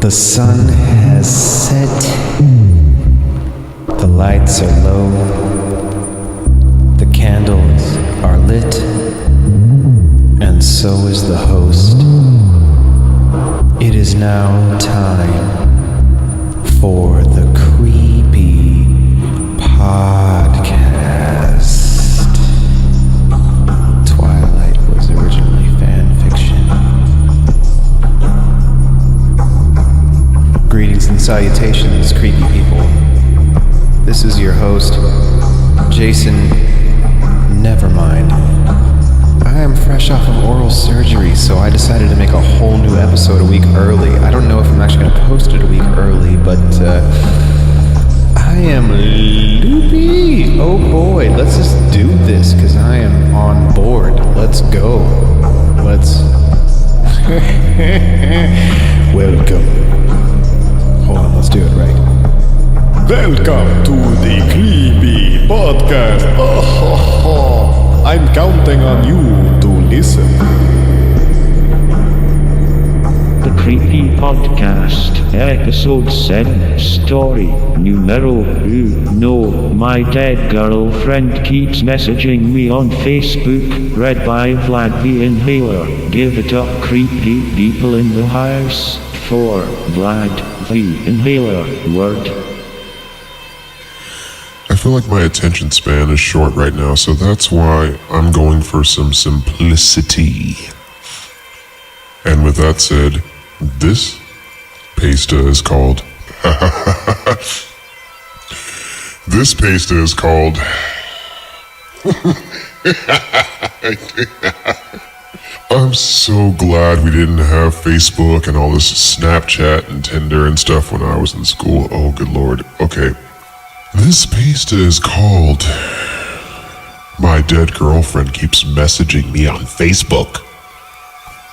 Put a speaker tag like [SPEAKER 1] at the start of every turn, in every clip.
[SPEAKER 1] The sun has set. The lights are low. The candles are lit. And so is the host. It is now time for the Creepy Podcast. Twilight was originally fan fiction. Greetings and salutations, creepy people. This is your host, Jason. Nevermind. I am fresh off of oral surgery, so I decided to make a whole new episode a week early. I don't know if I'm actually going to post it a week early, but I am loopy. Oh boy, let's just do this, because I am on board. Let's go. Let's... Welcome. Hold on, let's do it right. Welcome to the Creepy Podcast. I'm counting on you to listen.
[SPEAKER 2] The Creepy Podcast, Episode 7, Story Numero 1. My dead girlfriend keeps messaging me on Facebook. Read by Vlad the Inhaler. Give it up, creepy people in the house. For Vlad the Inhaler. Word.
[SPEAKER 3] I feel like my attention span is short right now, so that's why I'm going for some simplicity. And with that said, this pasta is called... This pasta is called... I'm so glad we didn't have Facebook and all this Snapchat and Tinder and stuff when I was in school. Oh, good lord. Okay. This pasta is called... My dead girlfriend keeps messaging me on Facebook.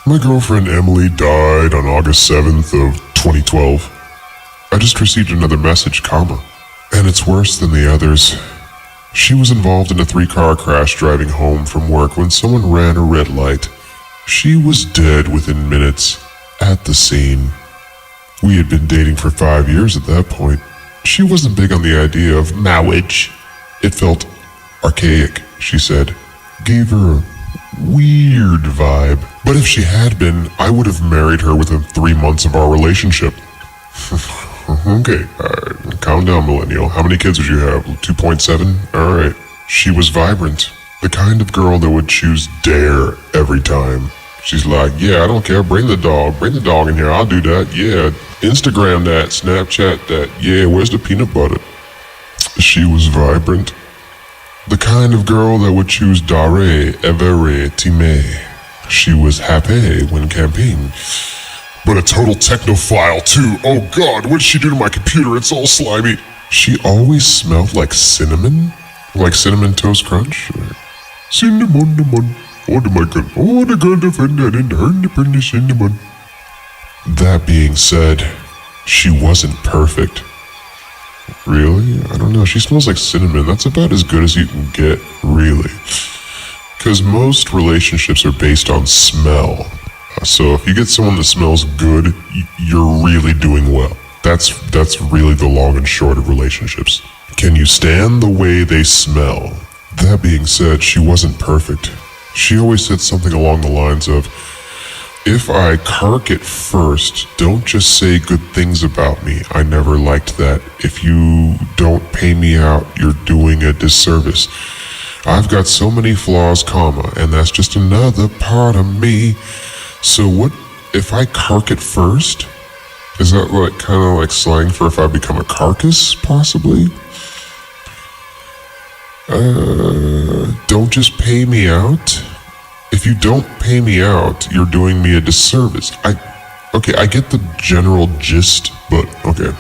[SPEAKER 3] My girlfriend Emily died on August 7th of 2012. I just received another message, and it's worse than the others. She was involved in a 3-car crash driving home from work when someone ran a red light. She was dead within minutes at the scene. We had been dating for 5 years at that point. She wasn't big on the idea of marriage. It felt archaic, she said. Gave her a weird vibe. But if she had been, I would have married her within 3 months of our relationship. Okay, calm down, millennial. How many kids would you have? 2.7? Alright. She was vibrant. The kind of girl that would choose dare every time. She's like, yeah, I don't care, bring the dog in here, I'll do that, yeah, Instagram that, Snapchat that, yeah, where's the peanut butter? She was vibrant. The kind of girl that would choose dare evere time. She was happy when camping. But a total technophile too, oh god, what'd she do to my computer, it's all slimy. She always smelled like cinnamon Toast Crunch. Cinnamon. Oh my god, the girl defended in her cinnamon. That being said, she wasn't perfect. Really? I don't know, she smells like cinnamon. That's about as good as you can get, really. Because most relationships are based on smell. So if you get someone that smells good, you're really doing well. That's really the long and short of relationships. Can you stand the way they smell? That being said, she wasn't perfect. She always said something along the lines of, if I cark it first, don't just say good things about me. I never liked that. If you don't pay me out, you're doing a disservice. I've got so many flaws, and that's just another part of me. So what if I cark it first? Is that kind of like slang for if I become a carcass, possibly? Don't just pay me out. If you don't pay me out, you're doing me a disservice. I get the general gist, but okay.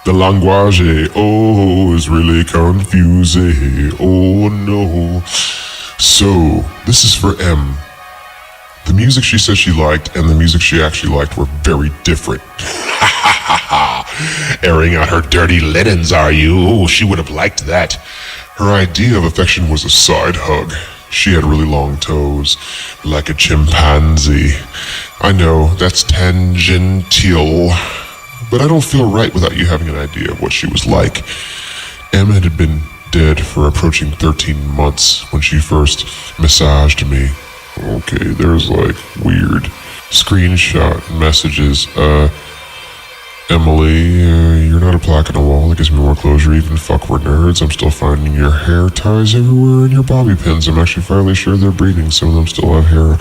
[SPEAKER 3] The language, is really confusing. Oh no. So, this is for M. The music she said she liked and the music she actually liked were very different. Airing out her dirty linens, are you? Ooh, she would have liked that. Her idea of affection was a side hug. She had really long toes, like a chimpanzee. I know, that's tangential. but I don't feel right without you having an idea of what she was like. Em had been dead for approaching 13 months when she first massaged me. Okay, there's like weird screenshot messages. Emily, you're not a plaque on a wall that gives me more closure. Even fuck, we're nerds. I'm still finding your hair ties everywhere and your bobby pins. I'm actually fairly sure they're breathing. Some of them still have hair.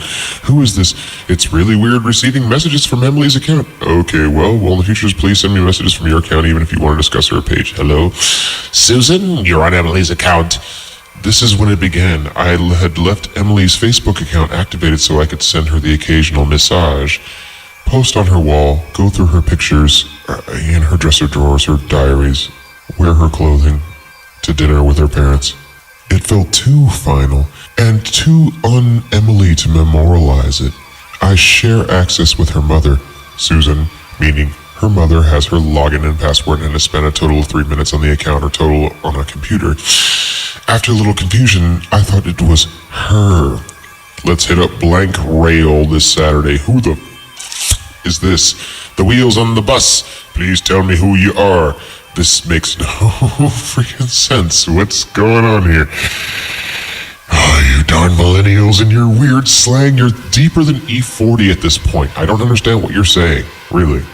[SPEAKER 3] Who is this? It's really weird receiving messages from Emily's account. Okay, well, in the future, please send me messages from your account, even if you want to discuss her page. Hello? Susan, you're on Emily's account. This is when it began. I had left Emily's Facebook account activated so I could send her the occasional massage, post on her wall, go through her pictures in her dresser drawers, her diaries, wear her clothing, to dinner with her parents. It felt too final and too un-Emily to memorialize it. I share access with her mother, Susan, meaning her mother has her login and password and has spent a total of 3 minutes on the account or total on a computer. After a little confusion, I thought it was her. Let's hit up blank rail this Saturday. Who the is this? The wheels on the bus. Please tell me who you are. This makes no freaking sense. What's going on here? Oh, you darn millennials and your weird slang. You're deeper than E40 at this point. I don't understand what you're saying. Really.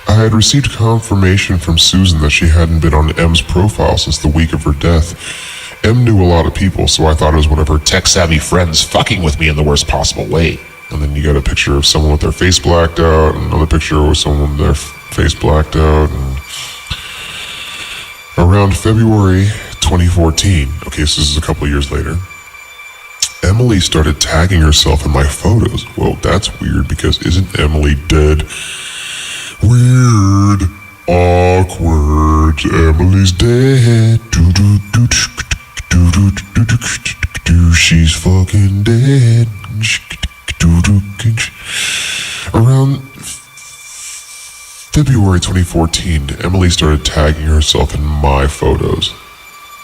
[SPEAKER 3] I had received confirmation from Susan that she hadn't been on M's profile since the week of her death. M knew a lot of people, so I thought it was one of her tech-savvy friends fucking with me in the worst possible way. And then you got a picture of someone with their face blacked out, and another picture with someone with their face blacked out. And around February 2014, okay, so this is a couple of years later, Emily started tagging herself in my photos. Well, that's weird because isn't Emily dead? Weird, awkward, Emily's dead. She's fucking dead. Around February 2014, Emily started tagging herself in my photos.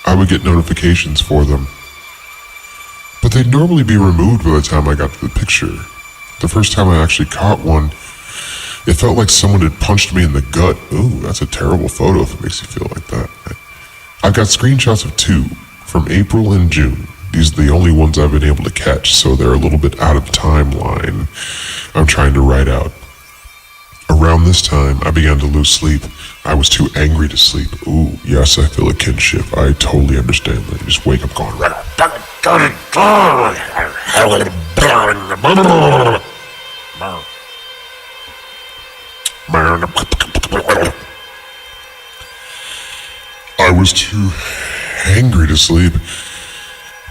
[SPEAKER 3] I would get notifications for them, but they'd normally be removed by the time I got to the picture. The first time I actually caught one, it felt like someone had punched me in the gut. Ooh, that's a terrible photo if it makes you feel like that. I've got screenshots of 2 from April and June. These are the only ones I've been able to catch, so they're a little bit out of timeline I'm trying to write out. Around this time, I began to lose sleep. I was too angry to sleep. Ooh, yes, I feel a kinship. I totally understand that. You just wake up going, I was too angry to sleep.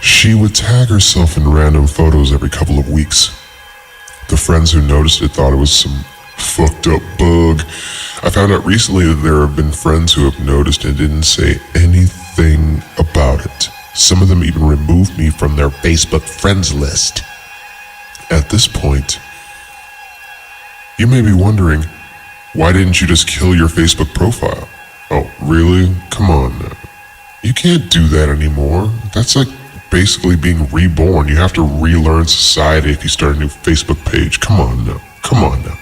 [SPEAKER 3] She would tag herself in random photos every couple of weeks. The friends who noticed it thought it was some fucked up bug. I found out recently that there have been friends who have noticed and didn't say anything about it. Some of them even removed me from their Facebook friends list. At this point, you may be wondering, why didn't you just kill your Facebook profile? Oh, really? Come on now. You can't do that anymore. That's like basically being reborn. You have to relearn society if you start a new Facebook page. Come on now.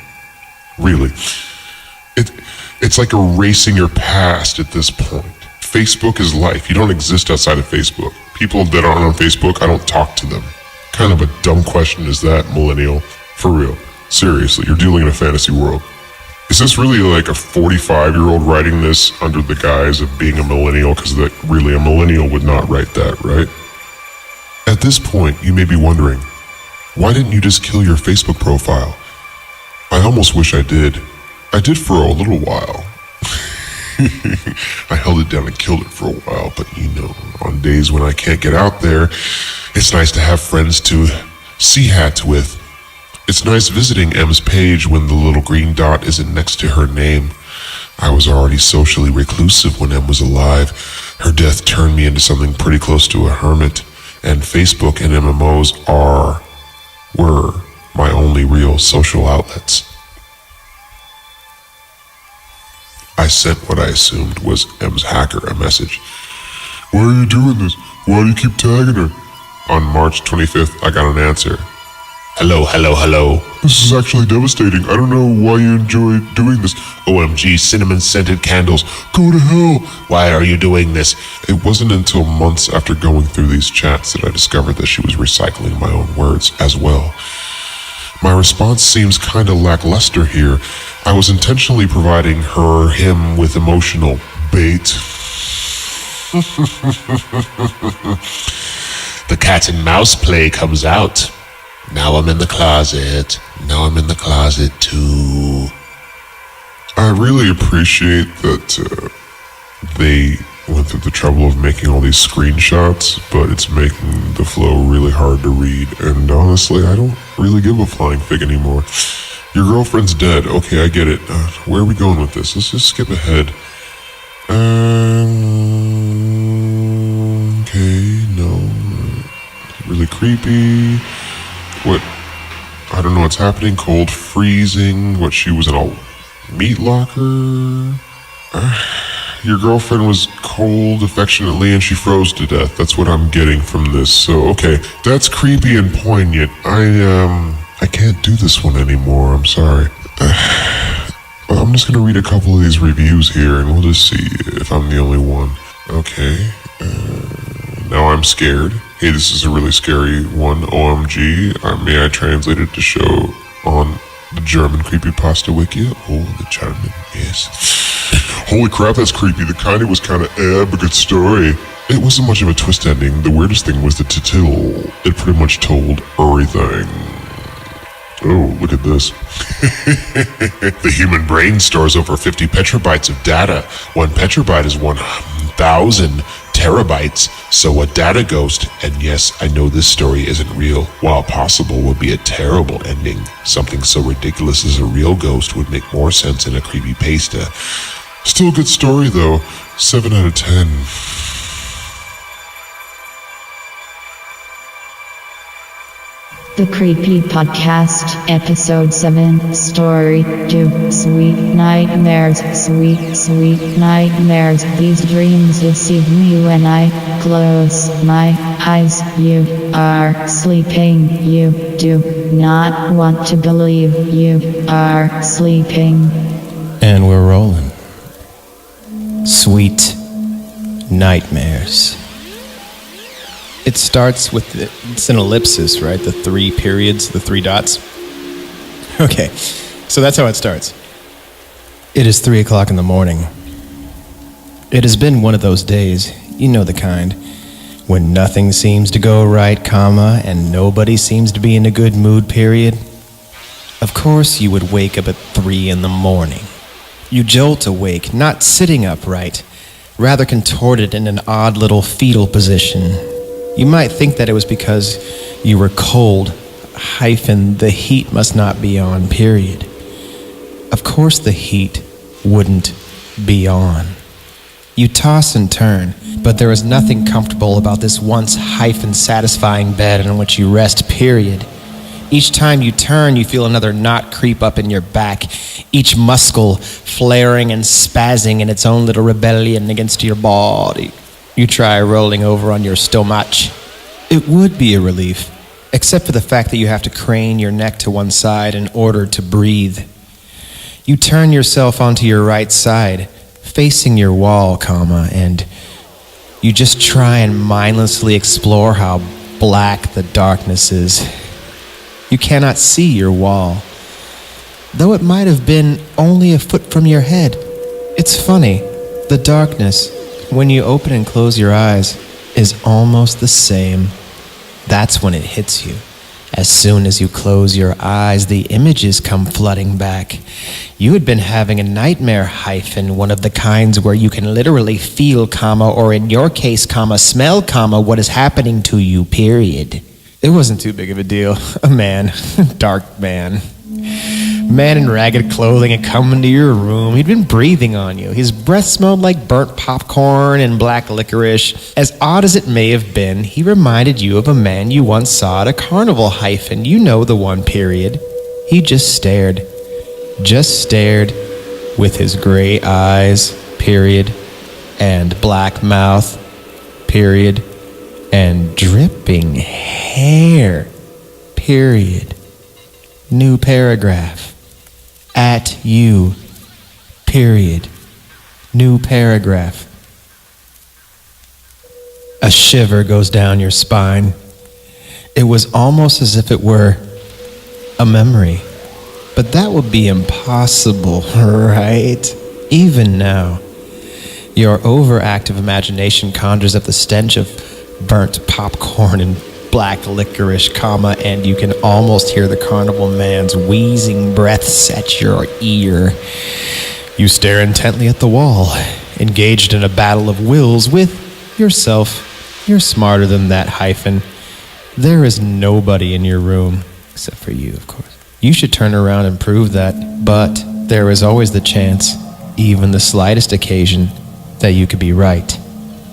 [SPEAKER 3] Really. It's like erasing your past at this point. Facebook is life. You don't exist outside of Facebook. People that aren't on Facebook, I don't talk to them. Kind of a dumb question is that, millennial? For real. Seriously, you're dealing in a fantasy world. Is this really like a 45-year-old writing this under the guise of being a millennial? Because really a millennial would not write that, right? At this point, you may be wondering, why didn't you just kill your Facebook profile? I almost wish I did. I did for a little while. I held it down and killed it for a while, but on days when I can't get out there, it's nice to have friends to see hats with. It's nice visiting M's page when the little green dot isn't next to her name. I was already socially reclusive when M was alive. Her death turned me into something pretty close to a hermit, and Facebook and MMOs were my only real social outlets. I sent what I assumed was M's hacker a message. Why are you doing this? Why do you keep tagging her? On March 25th, I got an answer. Hello, hello, hello. This is actually devastating. I don't know why you enjoy doing this. OMG, cinnamon-scented candles. Go to hell. Why are you doing this? It wasn't until months after going through these chats that I discovered that she was recycling my own words as well. My response seems kinda lackluster here. I was intentionally providing him with emotional bait. The cat and mouse play comes out. Now I'm in the closet. Now I'm in the closet too. I really appreciate that they went through the trouble of making all these screenshots, but it's making the flow really hard to read. And honestly, I don't really give a flying fig anymore. Your girlfriend's dead. Okay, I get it. Where are we going with this? Let's just skip ahead. Okay, no. Really creepy. What? I don't know what's happening. Cold freezing. What, she was in a meat locker? Your girlfriend was cold affectionately and she froze to death. That's what I'm getting from this. So, okay. That's creepy and poignant. I can't do this one anymore. I'm sorry. I'm just gonna read a couple of these reviews here and we'll just see if I'm the only one. Okay. Now I'm scared. Hey, this is a really scary one. OMG. May I translate it to show on the German Creepypasta wiki? Oh, the German, yes. Holy crap, that's creepy. The kind was kind of but good story. It wasn't much of a twist ending. The weirdest thing was the title. It pretty much told everything. Oh, look at this. The human brain stores over 50 petabytes of data. 1 petabyte is 1,000 terabytes. So a data ghost, and yes, I know this story isn't real, while possible would be a terrible ending. Something so ridiculous as a real ghost would make more sense in a creepypasta. Still a good story though. 7 out of 10.
[SPEAKER 4] The Creepy Podcast, Episode 7, Story 2, Sweet Nightmares, Sweet Nightmares. These dreams deceive me when I close my eyes. You are sleeping. You do not want to believe you are sleeping.
[SPEAKER 1] And we're rolling. Sweet Nightmares. It starts with, it's an ellipsis, right? The 3 periods, the 3 dots. Okay, so that's how it starts. It is 3 o'clock in the morning. It has been one of those days, you know the kind, when nothing seems to go right, and nobody seems to be in a good mood, period. Of course you would wake up at 3 in the morning. You jolt awake, not sitting upright, rather contorted in an odd little fetal position. You might think that it was because you were cold, the heat must not be on, period. Of course the heat wouldn't be on. You toss and turn, but there is nothing comfortable about this once satisfying bed on which you rest, period. Each time you turn, you feel another knot creep up in your back, each muscle flaring and spazzing in its own little rebellion against your body. You try rolling over on your stomach. It would be a relief, except for the fact that you have to crane your neck to one side in order to breathe. You turn yourself onto your right side, facing your wall, and you just try and mindlessly explore how black the darkness is. You cannot see your wall, though it might have been only a foot from your head. It's funny, the darkness, when you open and close your eyes, is almost the same. That's when it hits you. As soon as you close your eyes, the images come flooding back. You had been having a nightmare, one of the kinds where you can literally feel, or in your case, smell, what is happening to you, period. It wasn't too big of a deal. A man, dark man. Man in ragged clothing had come into your room. He'd been breathing on you. His breath smelled like burnt popcorn and black licorice. As odd as it may have been, he reminded you of a man you once saw at a carnival, you know the one, period. He just stared with his gray eyes, period, and black mouth, period, and dripping hair, period. New paragraph. At you. Period. New paragraph. A shiver goes down your spine. It was almost as if it were a memory. But that would be impossible, right? Even now. Your overactive imagination conjures up the stench of burnt popcorn and black licorice, and you can almost hear the carnival man's wheezing breaths at your ear. You stare intently at the wall, engaged in a battle of wills with yourself. You're smarter than that, hyphen. There is nobody in your room, except for you, of course. You should turn around and prove that, but there is always the chance, even the slightest occasion, that you could be right.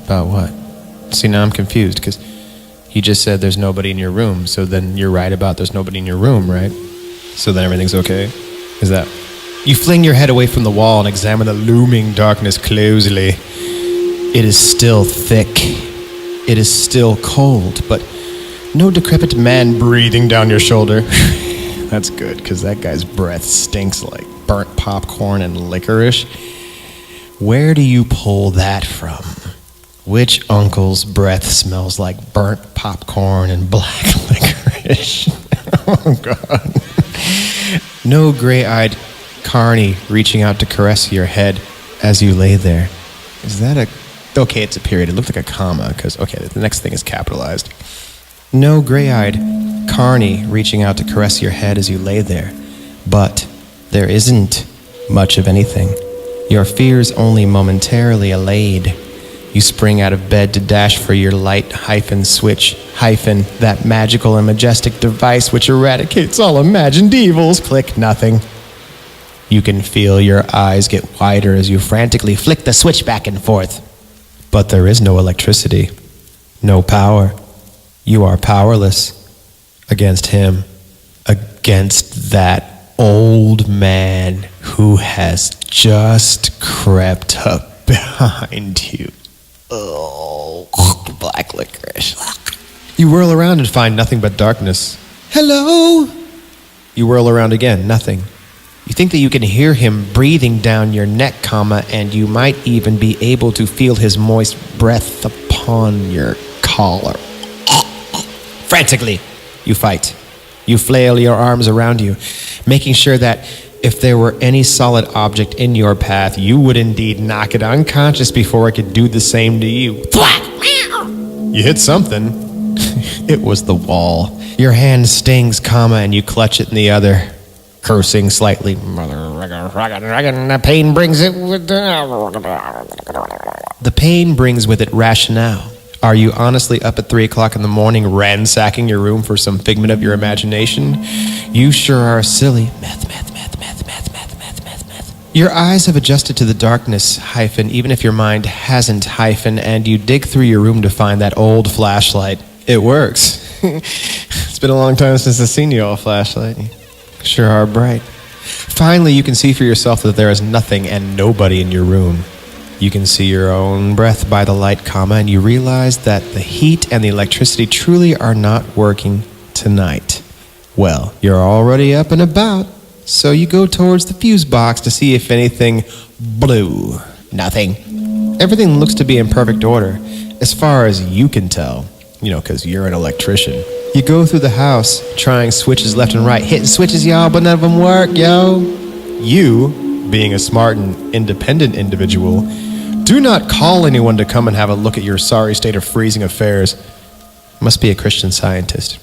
[SPEAKER 1] About what? See, now I'm confused, because he just said there's nobody in your room, so then you're right about there's nobody in your room, right? So then everything's okay? Is that... You fling your head away from the wall and examine the looming darkness closely. It is still thick. It is still cold, but no decrepit man breathing down your shoulder. That's good, because that guy's breath stinks like burnt popcorn and licorice. Where do you pull that from? Which uncle's breath smells like burnt popcorn and black licorice? Oh, God. No gray-eyed carny reaching out to caress your head as you lay there. Is that a... Okay, it's a period. It looked like a comma, because, okay, the next thing is capitalized. No gray-eyed carny reaching out to caress your head as you lay there. But there isn't much of anything. Your fears only momentarily allayed. You spring out of bed to dash for your light switch, that magical and majestic device which eradicates all imagined evils. Click nothing. You can feel your eyes get wider as you frantically flick the switch back and forth. But there is no electricity, no power. You are powerless against him, against that old man who has just crept up behind you. Oh, black licorice. You whirl around and find nothing but darkness. Hello? You whirl around again, nothing. You think that you can hear him breathing down your neck, and you might even be able to feel his moist breath upon your collar. Frantically, you fight. You flail your arms around you, making sure that if there were any solid object in your path, you would indeed knock it unconscious before it could do the same to you. You hit something. It was the wall. Your hand stings, and you clutch it in the other, cursing slightly. The pain brings it with The pain brings with it rationale. Are you honestly up at 3 o'clock in the morning ransacking your room for some figment of your imagination? You sure are silly. Meth. Your eyes have adjusted to the darkness, even if your mind hasn't, and you dig through your room to find that old flashlight. It works. It's been a long time since I've seen you all flashlight. You sure are bright. Finally, you can see for yourself that there is nothing and nobody in your room. You can see your own breath by the light, and you realize that the heat and the electricity truly are not working tonight. Well, you're already up and about, so you go towards the fuse box to see if anything blew. Nothing. Everything looks to be in perfect order, as far as you can tell, because you're an electrician. You go through the house, trying switches left and right, hitting switches, y'all, but none of them work, yo. You, being a smart and independent individual, do not call anyone to come and have a look at your sorry state of freezing affairs. Must be a Christian Scientist.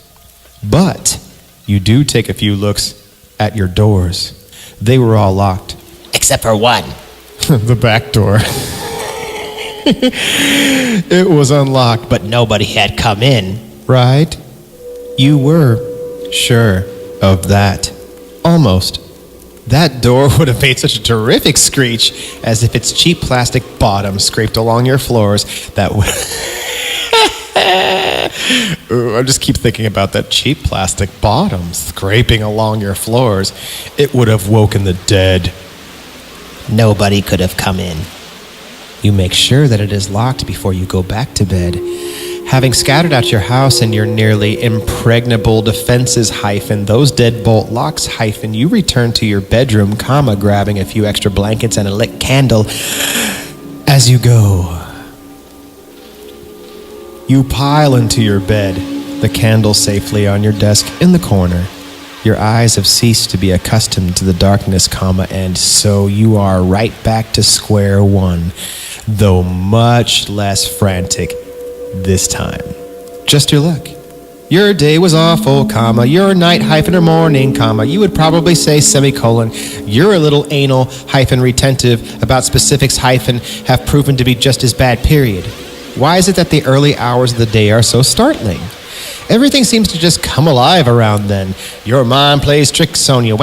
[SPEAKER 1] But you do take a few looks at your doors. They were all locked. Except for one. The back door. It was unlocked, but nobody had come in, right? You were sure of that. Almost. That door would have made such a terrific screech as if its cheap plastic bottom scraped along your floors. That would... Ooh, I just keep thinking about that cheap plastic bottom scraping along your floors. It would have woken the dead. Nobody could have come in. You make sure that it is locked before you go back to bed. Having scouted out your house and your nearly impregnable defenses, those deadbolt locks, you return to your bedroom, grabbing a few extra blankets and a lit candle. As you go, you pile into your bed, the candle safely on your desk in the corner. Your eyes have ceased to be accustomed to the darkness, and so you are right back to square one, though much less frantic this time. Just your luck. Your day was awful, your night or morning, you would probably say semicolon. You're a little anal retentive about specifics have proven to be just as bad, period. Why is it that the early hours of the day are so startling? Everything seems to just come alive around then. Your mind plays tricks on you.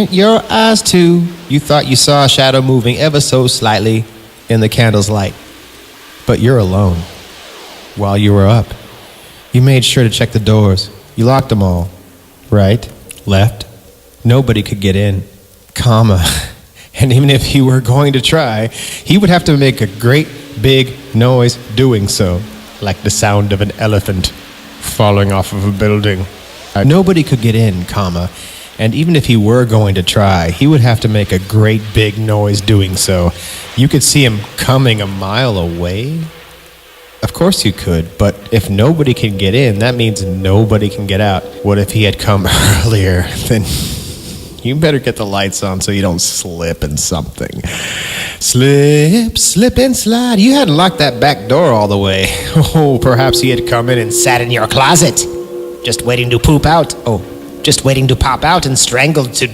[SPEAKER 1] Your eyes too. You thought you saw a shadow moving ever so slightly in the candle's light. But you're alone. While you were up, you made sure to check the doors. You locked them all. Right, left. Nobody could get in. And even if he were going to try, he would have to make a great big noise doing so, like the sound of an elephant falling off of a building. Nobody could get in, and even if he were going to try, he would have to make a great big noise doing so. You could see him coming a mile away. Of course you could, but if nobody can get in, that means nobody can get out. What if he had come earlier? Then you better get the lights on so you don't slip in something. Slip and slide. You hadn't locked that back door all the way. Oh, perhaps he had come in and sat in your closet, just waiting to poop out. Oh, just waiting to pop out and strangled to...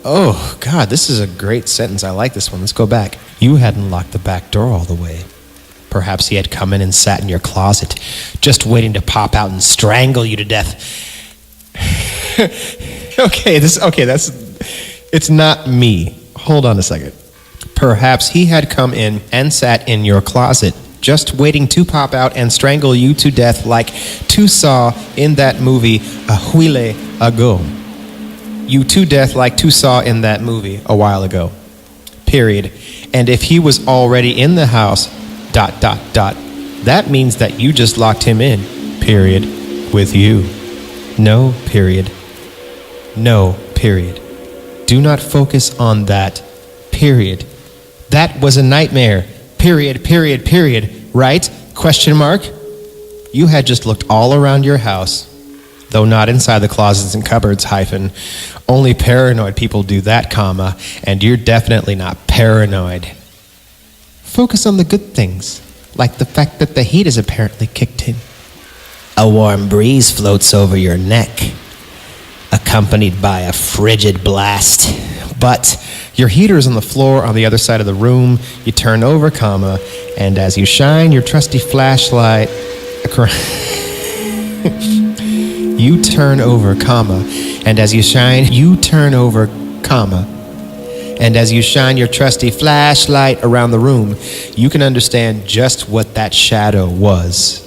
[SPEAKER 1] Oh, God, this is a great sentence. I like this one. Let's go back. You hadn't locked the back door all the way. Perhaps he had come in and sat in your closet, just waiting to pop out and strangle you to death. It's not me. Hold on a second. Perhaps he had come in and sat in your closet, just waiting to pop out and strangle you to death like tu saw in that movie a while ago. You to death like tu saw in that movie a while ago. Period. And if he was already in the house, ... that means that you just locked him in, period, with you. No, period. No, period. Do not focus on that, period. That was a nightmare, period, right? Question mark? You had just looked all around your house, though not inside the closets and cupboards, Only paranoid people do that, and you're definitely not paranoid. Focus on the good things, like the fact that the heat is apparently kicked in. A warm breeze floats over your neck, accompanied by a frigid blast. But your heater's on the floor on the other side of the room. You turn over, and as you shine your trusty flashlight... You turn over, and as you shine your trusty flashlight around the room, you can understand just what that shadow was.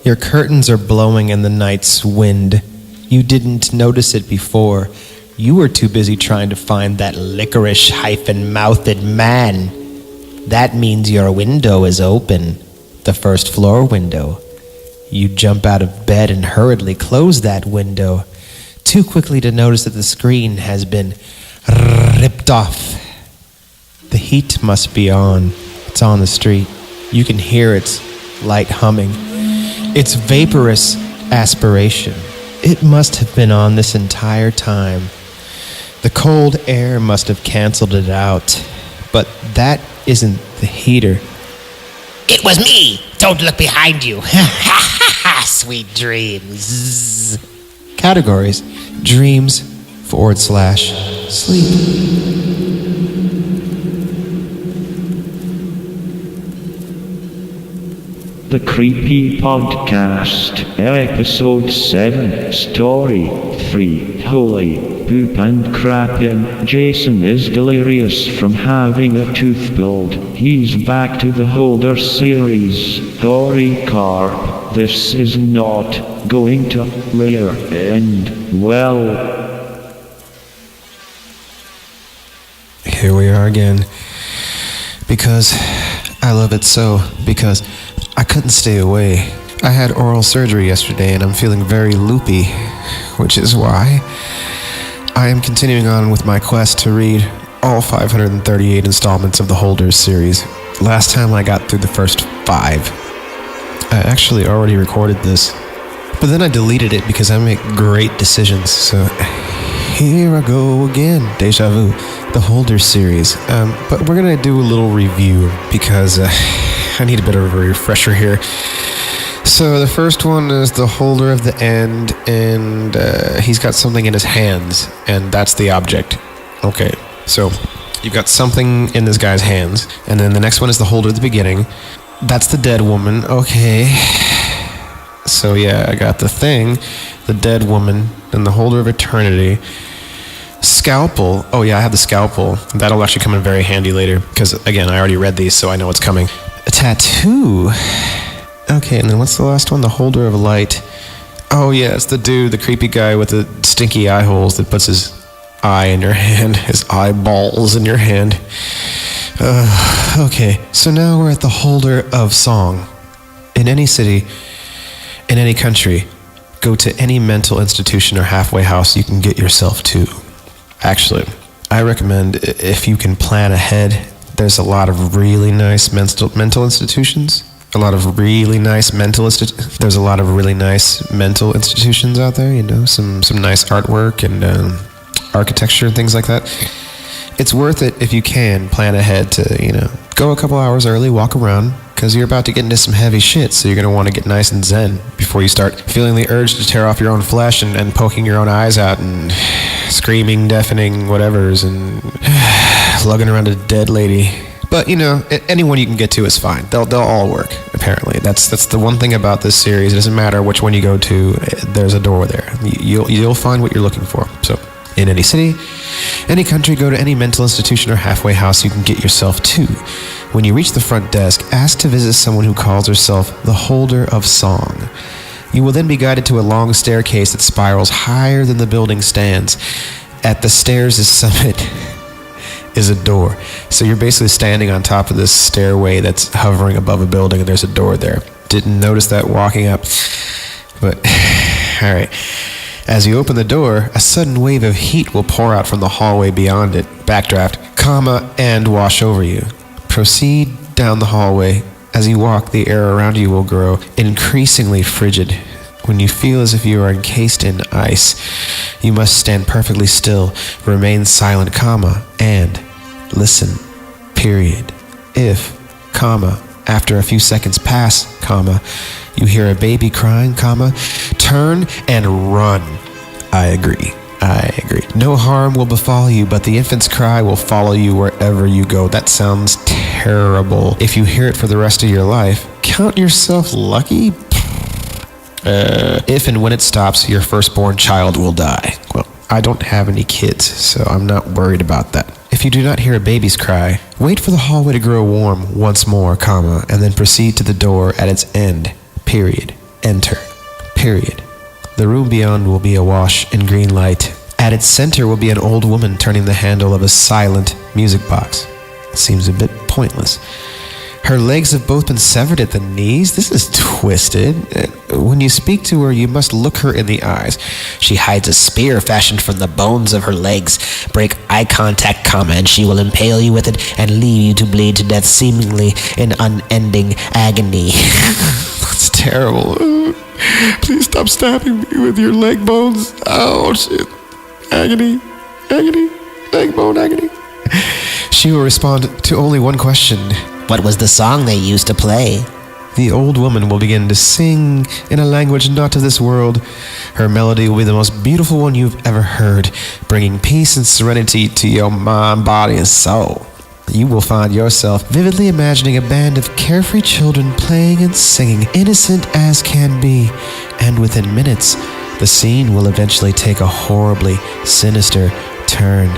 [SPEAKER 1] Your curtains are blowing in the night's wind. You didn't notice it before. You were too busy trying to find that licorice-mouthed man. That means your window is open, the first floor window. You jump out of bed and hurriedly close that window, too quickly to notice that the screen has been ripped off. The heat must be on. It's on the street. You can hear its light humming. Its vaporous aspiration. It must have been on this entire time. The cold air must have canceled it out. But that isn't the heater.
[SPEAKER 5] It was me! Don't look behind you! Sweet dreams.
[SPEAKER 1] Categories: dreams / sleep.
[SPEAKER 2] The Creepy Podcast, Episode 7, Story 3, Holy Poop and Crappin'. Jason is delirious from having a tooth pulled. He's back to the Holder series. Story Carp. This is not going to end well.
[SPEAKER 1] Here we are again. Because I love it so. Because I couldn't stay away. I had oral surgery yesterday and I'm feeling very loopy, which is why I am continuing on with my quest to read all 538 installments of the Holders series. Last time I got through the first 5. I actually already recorded this, but then I deleted it because I make great decisions, so here I go again. Deja vu, the Holders series. But we're gonna do a little review because I need a bit of a refresher here. So the first one is the Holder of the End, and he's got something in his hands, and that's the object. Okay, so you've got something in this guy's hands, and then the next one is the Holder of the Beginning. That's the dead woman. Okay. So yeah, I got the thing, the dead woman, and the Holder of Eternity. Scalpel. Oh yeah, I have the scalpel. That'll actually come in very handy later, because again, I already read these, so I know what's coming. A tattoo. Okay, and then what's the last one? The Holder of Light. Oh yeah, it's the dude, the creepy guy with the stinky eye holes that puts his eye in your hand, his eyeballs in your hand. Okay, so now we're at the Holder of Song. In any city, in any country, go to any mental institution or halfway house you can get yourself to. Actually, I recommend, if you can plan ahead, there's a lot of really nice mental institutions. There's a lot of really nice mental institutions out there, you know, some nice artwork and architecture and things like that. It's worth it if you can plan ahead to, you know, go a couple hours early, walk around, because you're about to get into some heavy shit, so you're going to want to get nice and zen before you start feeling the urge to tear off your own flesh and poking your own eyes out and screaming, deafening whatevers and lugging around a dead lady. But, you know, anyone you can get to is fine. They'll all work, apparently. That's the one thing about this series. It doesn't matter which one you go to, there's a door there. You'll find what you're looking for. So, in any city, any country, go to any mental institution or halfway house you can get yourself to. When you reach the front desk, ask to visit someone who calls herself the Holder of Song. You will then be guided to a long staircase that spirals higher than the building stands. At the stairs' summit is a door. So you're basically standing on top of this stairway that's hovering above a building, and there's a door there. Didn't notice that walking up. But, alright. As you open the door, a sudden wave of heat will pour out from the hallway beyond it. Backdraft, and wash over you. Proceed down the hallway. As you walk, the air around you will grow increasingly frigid. When you feel as if you are encased in ice, you must stand perfectly still, remain silent, and listen, period. If, after a few seconds pass, you hear a baby crying, turn and run. I agree. No harm will befall you, but the infant's cry will follow you wherever you go. That sounds terrible. If you hear it for the rest of your life, count yourself lucky. If and when it stops, your firstborn child will die. Well, I don't have any kids, so I'm not worried about that. If you do not hear a baby's cry, wait for the hallway to grow warm once more, and then proceed to the door at its end, period. Enter, period. The room beyond will be awash in green light. At its center will be an old woman turning the handle of a silent music box. Seems a bit pointless. Her legs have both been severed at the knees. This is twisted. When you speak to her, you must look her in the eyes. She hides a spear fashioned from the bones of her legs. Break eye contact, and she will impale you with it and leave you to bleed to death, seemingly in unending agony. That's terrible. Please stop stabbing me with your leg bones. Oh, shit. Agony. Leg bone agony. She will respond to only one question. What was the song they used to play? The old woman will begin to sing in a language not of this world. Her melody will be the most beautiful one you've ever heard, bringing peace and serenity to your mind, body, and soul. You will find yourself vividly imagining a band of carefree children playing and singing, innocent as can be, and within minutes, the scene will eventually take a horribly sinister turn.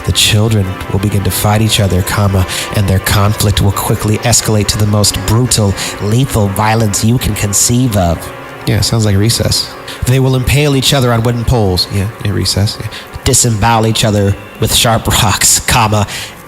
[SPEAKER 1] The children will begin to fight each other, and their conflict will quickly escalate to the most brutal, lethal violence you can conceive of. Yeah, sounds like Recess. They will impale each other on wooden poles. Yeah, Recess. Yeah. Disembowel each other with sharp rocks,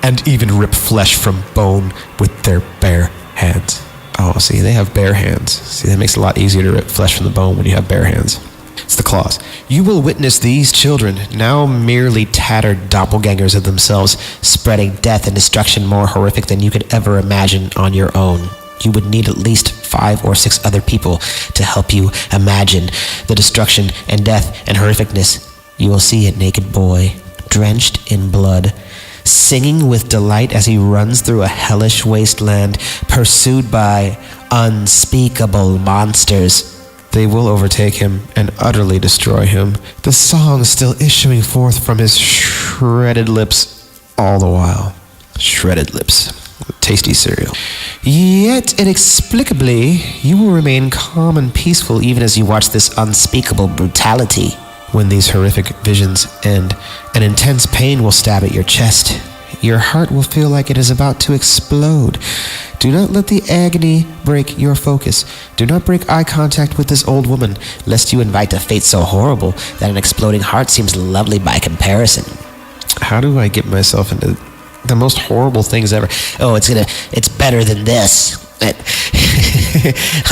[SPEAKER 1] and even rip flesh from bone with their bare hands. Oh, see, they have bare hands. See, that makes it a lot easier to rip flesh from the bone when you have bare hands. It's the claws. You will witness these children, now merely tattered doppelgangers of themselves, spreading death and destruction more horrific than you could ever imagine on your own. You would need at least 5 or 6 other people to help you imagine the destruction and death and horrificness. You will see a naked boy, drenched in blood, singing with delight as he runs through a hellish wasteland, pursued by unspeakable monsters. They will overtake him and utterly destroy him, the song still issuing forth from his shredded lips all the while. Shredded lips. Tasty cereal. Yet, inexplicably, you will remain calm and peaceful even as you watch this unspeakable brutality. When these horrific visions end, an intense pain will stab at your chest. Your heart will feel like it is about to explode. Do not let the agony break your focus. Do not break eye contact with this old woman, lest you invite a fate so horrible that an exploding heart seems lovely by comparison. How do I get myself into the most horrible things ever? Oh, it's better than this.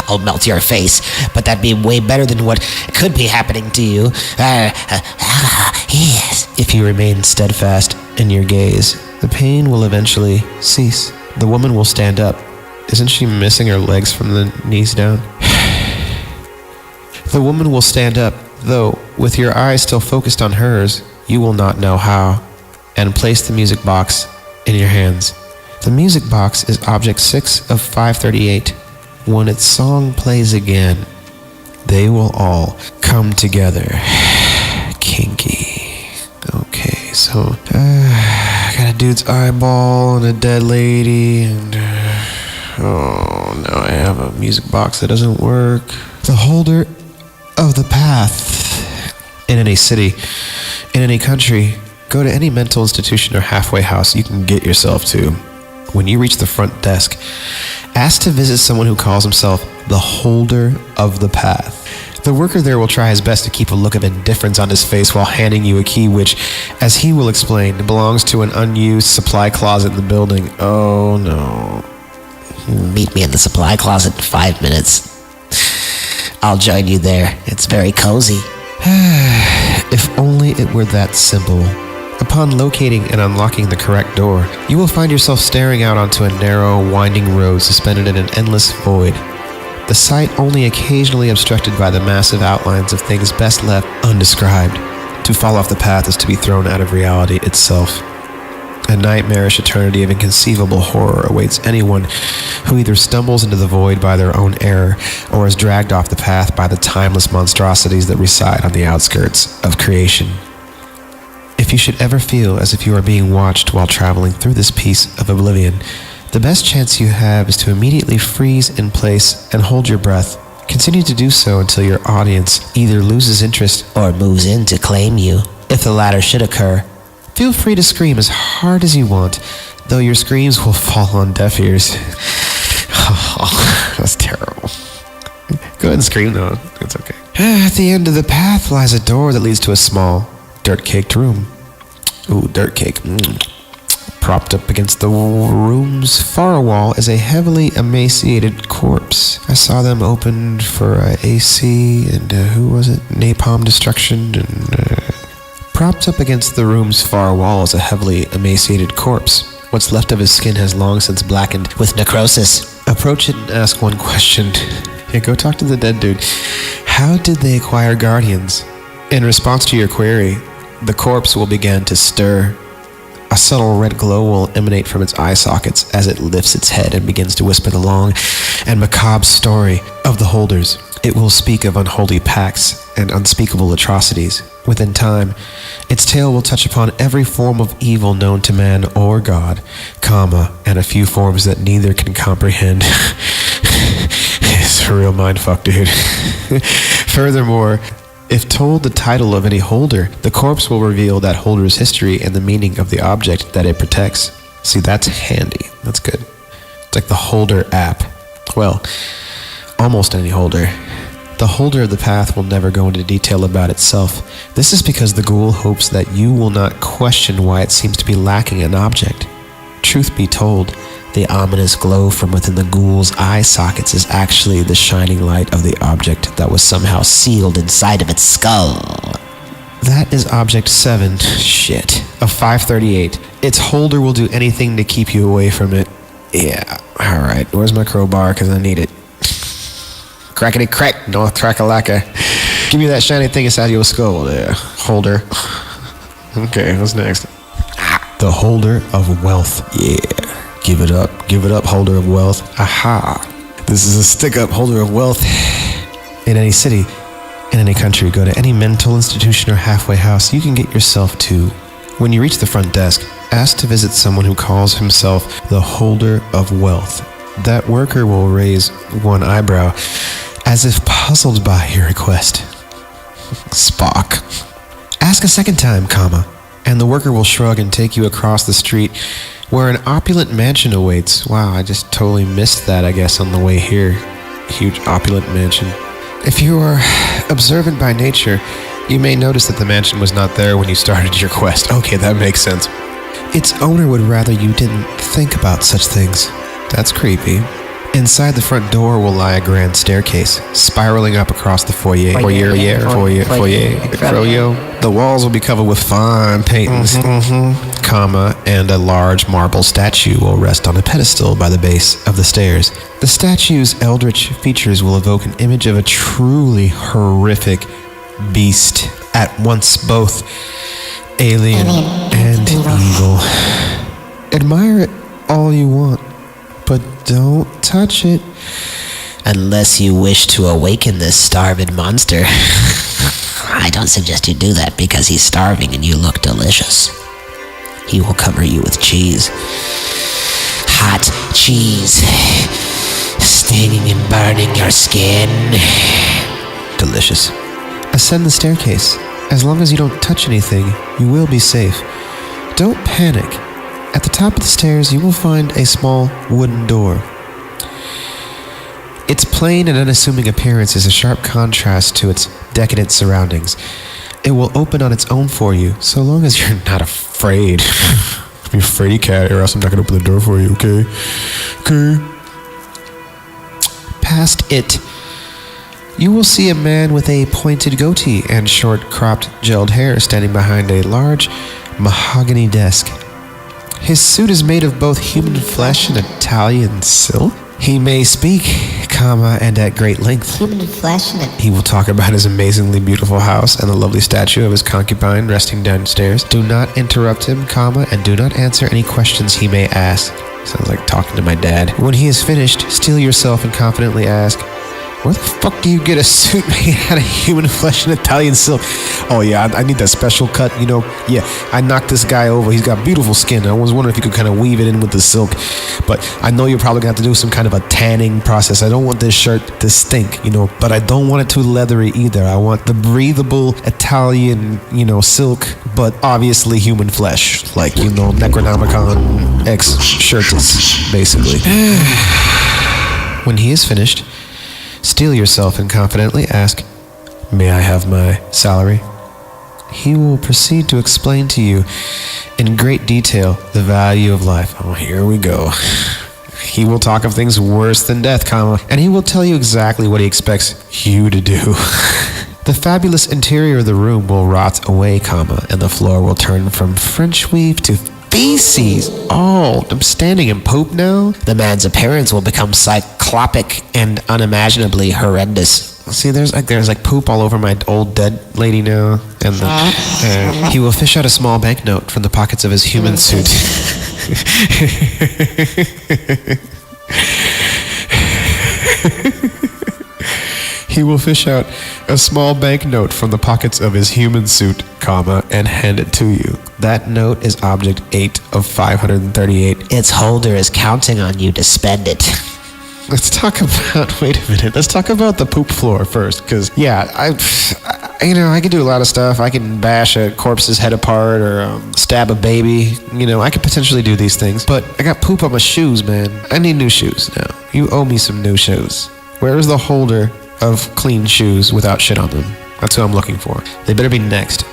[SPEAKER 1] I'll melt your face, but that'd be way better than what could be happening to you. Yes. If you remain steadfast in your gaze, the pain will eventually cease. The woman will stand up. Isn't she missing her legs from the knees down? The woman will stand up, though, with your eyes still focused on hers, you will not know how, and place the music box in your hands. The music box is object 6 of 538. When its song plays again, they will all come together. Kinky. Okay, so I got a dude's eyeball and a dead lady, and oh, now I have a music box that doesn't work. The holder of the path. In any city, in any country, go to any mental institution or halfway house you can get yourself to. When you reach the front desk, ask to visit someone who calls himself the holder of the path. The worker there will try his best to keep a look of indifference on his face while handing you a key which, as he will explain, belongs to an unused supply closet in the building. Oh no. Meet me in the supply closet in 5 minutes. I'll join you there. It's very cozy. If only it were that simple. Upon locating and unlocking the correct door, you will find yourself staring out onto a narrow, winding road suspended in an endless void. The sight only occasionally obstructed by the massive outlines of things best left undescribed. To fall off the path is to be thrown out of reality itself. A nightmarish eternity of inconceivable horror awaits anyone who either stumbles into the void by their own error or is dragged off the path by the timeless monstrosities that reside on the outskirts of creation. If you should ever feel as if you are being watched while traveling through this piece of oblivion, the best chance you have is to immediately freeze in place and hold your breath. Continue to do so until your audience either loses interest or moves in to claim you. If the latter should occur, feel free to scream as hard as you want, though your screams will fall on deaf ears. Oh, that's terrible. Go ahead and scream though, it's okay. At the end of the path lies a door that leads to a small, dirt-caked room. Ooh, dirt cake. Propped up against the room's far wall is a heavily emaciated corpse. I saw them opened for AC and who was it? Napalm Destruction. And propped up against the room's far wall is a heavily emaciated corpse. What's left of his skin has long since blackened with necrosis. Approach it and ask one question. Yeah, go talk to the dead dude. How did they acquire guardians? In response to your query, the corpse will begin to stir. A subtle red glow will emanate from its eye sockets as it lifts its head and begins to whisper the long and macabre story of the holders. It will speak of unholy pacts and unspeakable atrocities. Within time, its tale will touch upon every form of evil known to man or God, and a few forms that neither can comprehend. It's a real mindfuck, dude. Furthermore, if told the title of any holder, the corpse will reveal that holder's history and the meaning of the object that it protects. See, that's handy. That's good. It's like the holder app. Well, almost any holder. The holder of the path will never go into detail about itself. This is because the ghoul hopes that you will not question why it seems to be lacking an object. Truth be told, The ominous glow from within the ghoul's eye sockets is actually the shining light of the object that was somehow sealed inside of its skull. That is object 7, shit, of 538. Its holder will do anything to keep you away from it. Yeah, alright, where's my crowbar, because I need it. Crackety crack, North Trackalaka. Give me that shiny thing inside your skull there, holder. Okay, what's next? The holder of wealth. Yeah, give it up, holder of wealth. Aha. This is a stick-up holder of wealth. In any city, in any country, go to any mental institution or halfway house you can get yourself to. When you reach the front desk, ask to visit someone who calls himself the holder of wealth. That worker will raise one eyebrow, as if puzzled by your request. Spock. Ask a second time, and the worker will shrug and take you across the street where an opulent mansion awaits. Wow, I just totally missed that, I guess, on the way here. Huge opulent mansion. If you are observant by nature, you may notice that the mansion was not there when you started your quest. Okay, that makes sense. Its owner would rather you didn't think about such things. That's creepy. Inside the front door will lie a grand staircase, spiraling up across the foyer. The walls will be covered with fine paintings, and a large marble statue will rest on a pedestal by the base of the stairs. The statue's eldritch features will evoke an image of a truly horrific beast, at once both alien and evil. Admire it all you want, but don't touch it. Unless you wish to awaken this starving monster. I don't suggest you do that because he's starving and you look delicious. He will cover you with cheese. Hot cheese. Stinging and burning your skin. Delicious. Ascend the staircase. As long as you don't touch anything, you will be safe. Don't panic. At the top of the stairs, you will find a small wooden door. Its plain and unassuming appearance is a sharp contrast to its decadent surroundings. It will open on its own for you, so long as you're not afraid. Be a fraidy cat, or else I'm not going to open the door for you, okay? Okay. Past it, you will see a man with a pointed goatee and short, cropped, gelled hair standing behind a large mahogany desk. His suit is made of both human flesh and Italian silk. He may speak, and at great length.
[SPEAKER 6] Human flesh and
[SPEAKER 1] He will talk about his amazingly beautiful house and the lovely statue of his concubine resting downstairs. Do not interrupt him, and do not answer any questions he may ask. Sounds like talking to my dad. When he is finished, steel yourself and confidently ask, where the fuck do you get a suit made out of human flesh and Italian silk? Oh yeah, I need that special cut, Yeah, I knocked this guy over. He's got beautiful skin. I was wondering if you could kind of weave it in with the silk. But I know you're probably going to have to do some kind of a tanning process. I don't want this shirt to stink, but I don't want it too leathery either. I want the breathable Italian, silk, but obviously human flesh. Like, Necronomicon X shirts, basically. When he is finished, steel yourself and confidently ask, may I have my salary? He will proceed to explain to you in great detail the value of life. Oh, here we go. He will talk of things worse than death, and he will tell you exactly what he expects you to do. The fabulous interior of the room will rot away, and the floor will turn from French weave to feces. Oh, I'm standing in poop now? The man's appearance will become cyclopic and unimaginably horrendous. See, there's poop all over my old dead lady now. And he will fish out a small banknote from the pockets of his human suit. He will fish out a small banknote from the pockets of his human suit, and hand it to you. That note is object 8 of 538. Its holder is counting on you to spend it. Let's talk about the poop floor first, because, I can do a lot of stuff. I can bash a corpse's head apart or stab a baby. I could potentially do these things, but I got poop on my shoes, man. I need new shoes now. You owe me some new shoes. Where is the holder of clean shoes without shit on them? That's what I'm looking for. They better be next.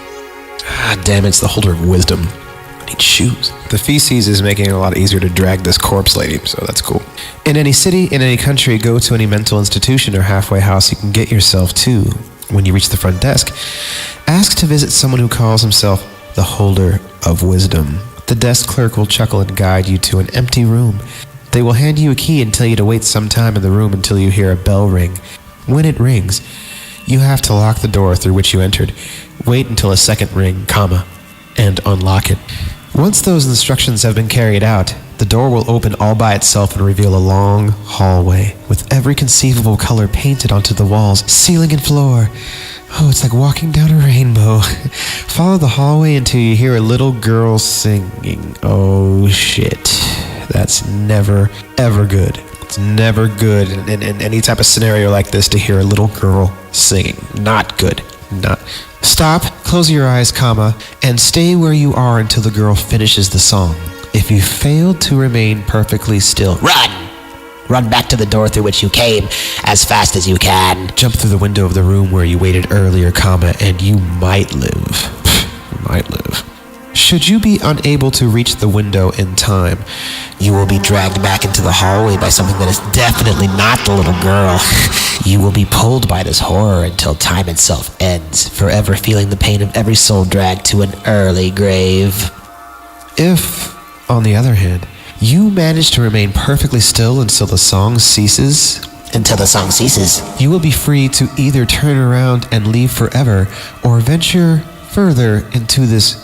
[SPEAKER 1] Ah, damn it, it's the holder of wisdom. I need shoes. The feces is making it a lot easier to drag this corpse lady, so that's cool. In any city, in any country, go to any mental institution or halfway house you can get yourself to. When you reach the front desk, ask to visit someone who calls himself the Holder of Wisdom. The desk clerk will chuckle and guide you to an empty room. They will hand you a key and tell you to wait some time in the room until you hear a bell ring. When it rings, you have to lock the door through which you entered. Wait until a second ring, and unlock it. Once those instructions have been carried out, the door will open all by itself and reveal a long hallway with every conceivable color painted onto the walls, ceiling, and floor. Oh, it's like walking down a rainbow. Follow the hallway until you hear a little girl singing. Oh, shit. That's never, ever good. It's never good in any type of scenario like this to hear a little girl singing. Not good. Not. Stop, close your eyes, and stay where you are until the girl finishes the song. If you fail to remain perfectly still,
[SPEAKER 5] Run! Run back to the door through which you came as fast as you can.
[SPEAKER 1] Jump through the window of the room where you waited earlier, and you might live. Might live. Should you be unable to reach the window in time,
[SPEAKER 5] You will be dragged back into the hallway by something that is definitely not the little girl. You will be pulled by this horror until time itself ends, forever feeling the pain of every soul dragged to an early grave.
[SPEAKER 1] if, on the other hand, you manage to remain perfectly still until the song ceases,
[SPEAKER 5] Until the song ceases.
[SPEAKER 1] you will be free to either turn around and leave forever or venture further into this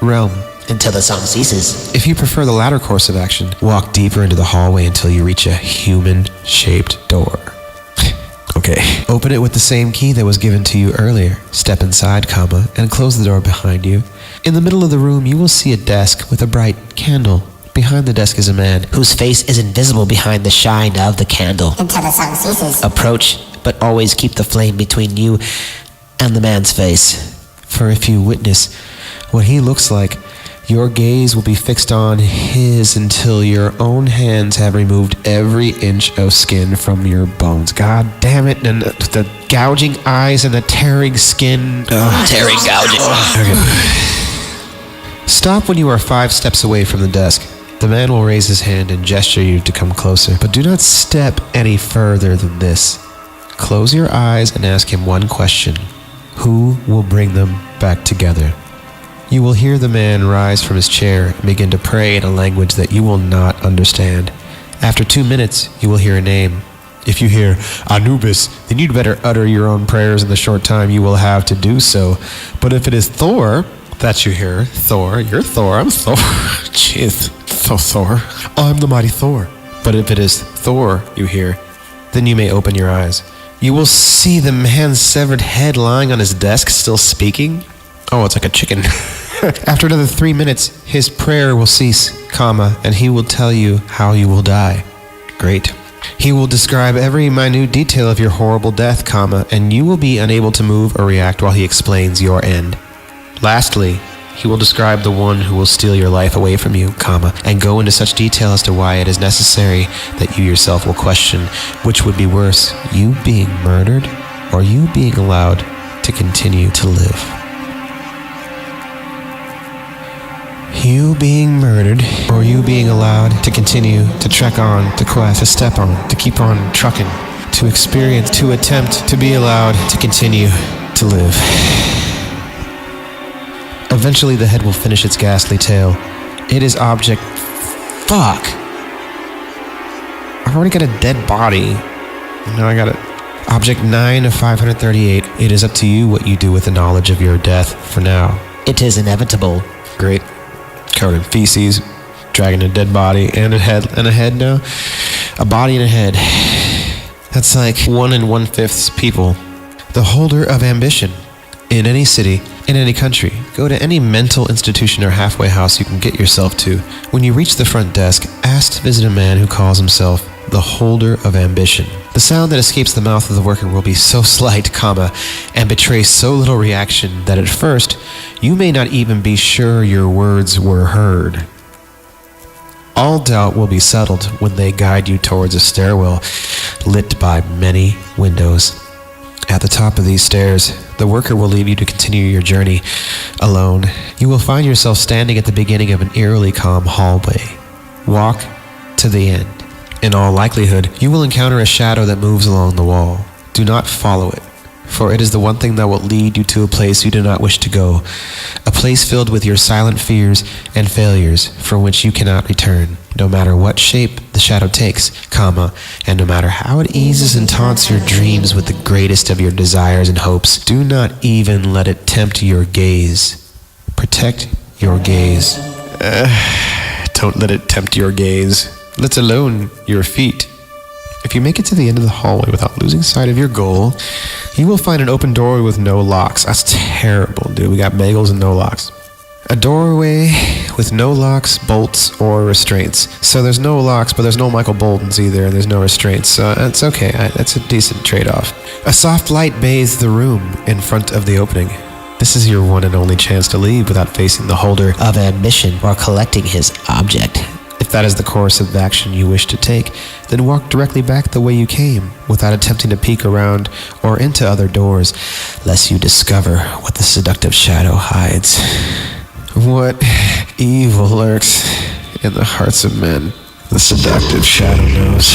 [SPEAKER 1] realm.
[SPEAKER 5] Until the song ceases.
[SPEAKER 1] If you prefer the latter course of action, walk deeper into the hallway until you reach a human-shaped door. Okay. Open it with the same key that was given to you earlier. Step inside, and close the door behind you. In the middle of the room, you will see a desk with a bright candle. Behind the desk is a man.
[SPEAKER 5] Whose face is invisible behind the shine of the candle.
[SPEAKER 6] Until the song ceases.
[SPEAKER 5] Approach, but always keep the flame between you and the man's face.
[SPEAKER 1] For if you witness what he looks like, your gaze will be fixed on his until your own hands have removed every inch of skin from your bones. God damn it, and the gouging eyes and the tearing skin.
[SPEAKER 5] Tearing gouging.
[SPEAKER 1] Stop when you are 5 steps away from the desk. The man will raise his hand and gesture you to come closer, but do not step any further than this. Close your eyes and ask him one question. Who will bring them back together? You will hear the man rise from his chair and begin to pray in a language that you will not understand. After 2 minutes, you will hear a name. If you hear Anubis, then you'd better utter your own prayers in the short time you will have to do so. But if it is Thor, that you hear, Thor, you're Thor, I'm Thor. Jeez, so Thor. I'm the mighty Thor. But if it is Thor you hear, then you may open your eyes. You will see the man's severed head lying on his desk, still speaking. Oh, it's like a chicken. After another 3 minutes, his prayer will cease, and he will tell you how you will die. Great. He will describe every minute detail of your horrible death, and you will be unable to move or react while he explains your end. Lastly, he will describe the one who will steal your life away from you, and go into such detail as to why it is necessary that you yourself will question which would be worse, you being murdered or you being allowed to continue to live. You being murdered, or you being allowed to continue to trek on, to quest, to step on, to keep on trucking, to experience, to attempt, to be allowed to continue to live. Eventually the head will finish its ghastly tale. It is object... Fuck! I've already got a dead body. Now I got it. Object 9 of 538. It is up to you what you do with the knowledge of your death for now.
[SPEAKER 5] It is inevitable.
[SPEAKER 1] Great. Covered in feces, dragging a dead body and a head now. A body and a head. That's like 1 1/5 people. The Holder of Ambition. In any city, in any country, go to any mental institution or halfway house you can get yourself to. When you reach the front desk, ask to visit a man who calls himself the Holder of Ambition. The sound that escapes the mouth of the worker will be so slight, and betray so little reaction that at first, you may not even be sure your words were heard. All doubt will be settled when they guide you towards a stairwell lit by many windows. At the top of these stairs, The worker will leave you to continue your journey alone. You will find yourself standing at the beginning of an eerily calm hallway. Walk to the end. In all likelihood, you will encounter a shadow that moves along the wall. Do not follow it, for it is the one thing that will lead you to a place you do not wish to go, a place filled with your silent fears and failures from which you cannot return, no matter what shape the shadow takes, and no matter how it eases and taunts your dreams with the greatest of your desires and hopes. Do not even let it tempt your gaze. Protect your gaze. Don't let it tempt your gaze, let alone your feet. If you make it to the end of the hallway without losing sight of your goal, you will find an open doorway with no locks. That's terrible, dude. We got bagels and no locks. A doorway with no locks, bolts, or restraints. So there's no locks, but there's no Michael Boltons either, and there's no restraints. So it's okay. That's a decent trade-off. A soft light bathes the room in front of the opening. This is your one and only chance to leave without facing the holder
[SPEAKER 5] Of ambition or collecting his object.
[SPEAKER 1] If that is the course of action you wish to take, then walk directly back the way you came, without attempting to peek around or into other doors, lest you discover what the seductive shadow hides. What evil lurks in the hearts of men, the seductive shadow knows.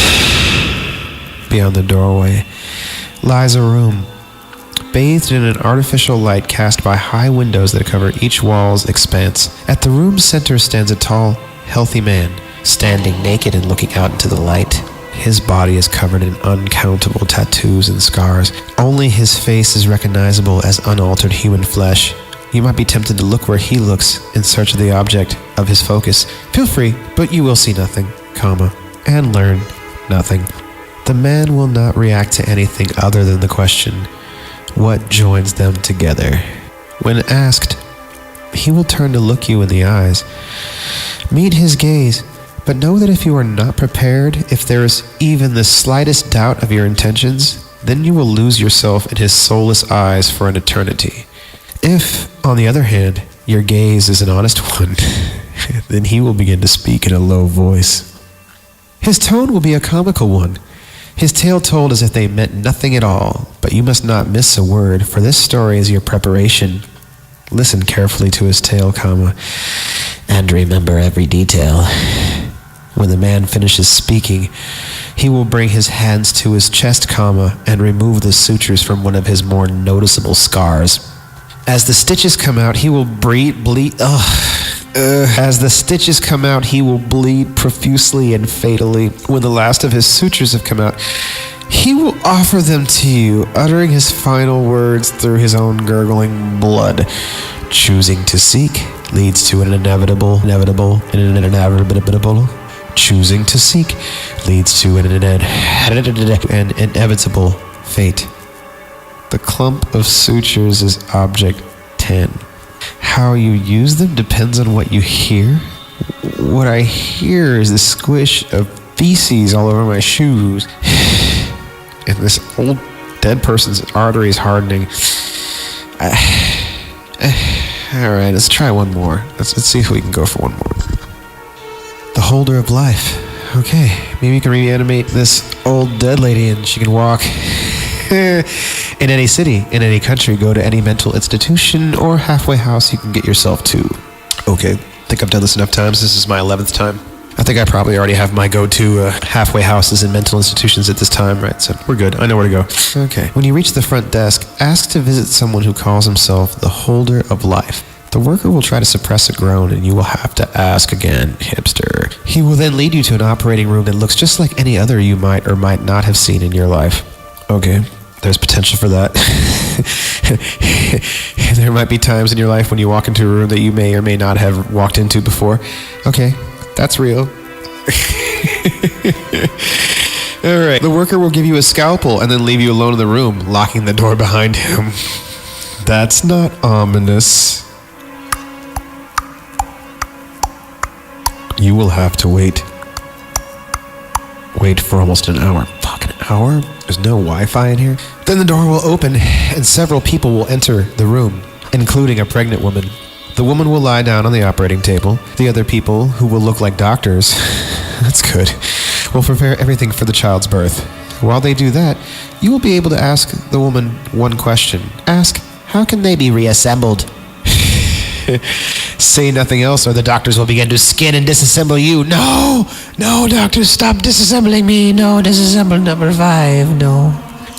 [SPEAKER 1] Beyond the doorway lies a room, bathed in an artificial light cast by high windows that cover each wall's expanse. At the room's center stands a tall, healthy man, standing naked and looking out into the light. His body is covered in uncountable tattoos and scars. Only his face is recognizable as unaltered human flesh. You might be tempted to look where he looks in search of the object of his focus. Feel free, but you will see nothing, and learn nothing. The man will not react to anything other than the question, what joins them together? When asked, he will turn to look you in the eyes. Meet his gaze, but know that if you are not prepared, if there is even the slightest doubt of your intentions, then you will lose yourself in his soulless eyes for an eternity. If, on the other hand, your gaze is an honest one, then he will begin to speak in a low voice. His tone will be a comical one, his tale told as if they meant nothing at all, but you must not miss a word, for this story is your preparation. Listen carefully to his tale,
[SPEAKER 5] And remember every detail.
[SPEAKER 1] When the man finishes speaking, he will bring his hands to his chest, and remove the sutures from one of his more noticeable scars. As the stitches come out, he will As the stitches come out, he will bleed profusely and fatally. When the last of his sutures have come out, he will offer them to you, uttering his final words through his own gurgling blood. Choosing to seek leads to an inevitable. Choosing to seek leads to an inevitable fate. The clump of sutures is object 10. How you use them depends on what you hear. What I hear is the squish of feces all over my shoes. And this old dead person's artery is hardening. Alright, let's try one more. Let's see if we can go for one more. The holder of life. Okay, maybe you can reanimate this old dead lady and she can walk. In any city, in any country, go to any mental institution or halfway house you can get yourself to. Okay, I think I've done this enough times. This is my 11th time. I think I probably already have my go-to halfway houses and mental institutions at this time, right? So we're good. I know where to go. Okay. When you reach the front desk, ask to visit someone who calls himself the holder of life. The worker will try to suppress a groan and you will have to ask again, hipster. He will then lead you to an operating room that looks just like any other you might or might not have seen in your life. Okay. There's potential for that. There might be times in your life when you walk into a room that you may or may not have walked into before. Okay, that's real. Alright, the worker will give you a scalpel and then leave you alone in the room, locking the door behind him. That's not ominous. You will have to wait. Wait for almost an hour. Fucking hour? There's no Wi-Fi in here? Then the door will open and several people will enter the room, including a pregnant woman. The woman will lie down on the operating table. The other people, who will look like doctors, that's good, will prepare everything for the child's birth. While they do that, you will be able to ask the woman one question. Ask
[SPEAKER 5] How can they be reassembled? Say nothing else, or the doctors will begin to skin and disassemble you. No, doctors, stop disassembling me. No, disassemble number 5. No.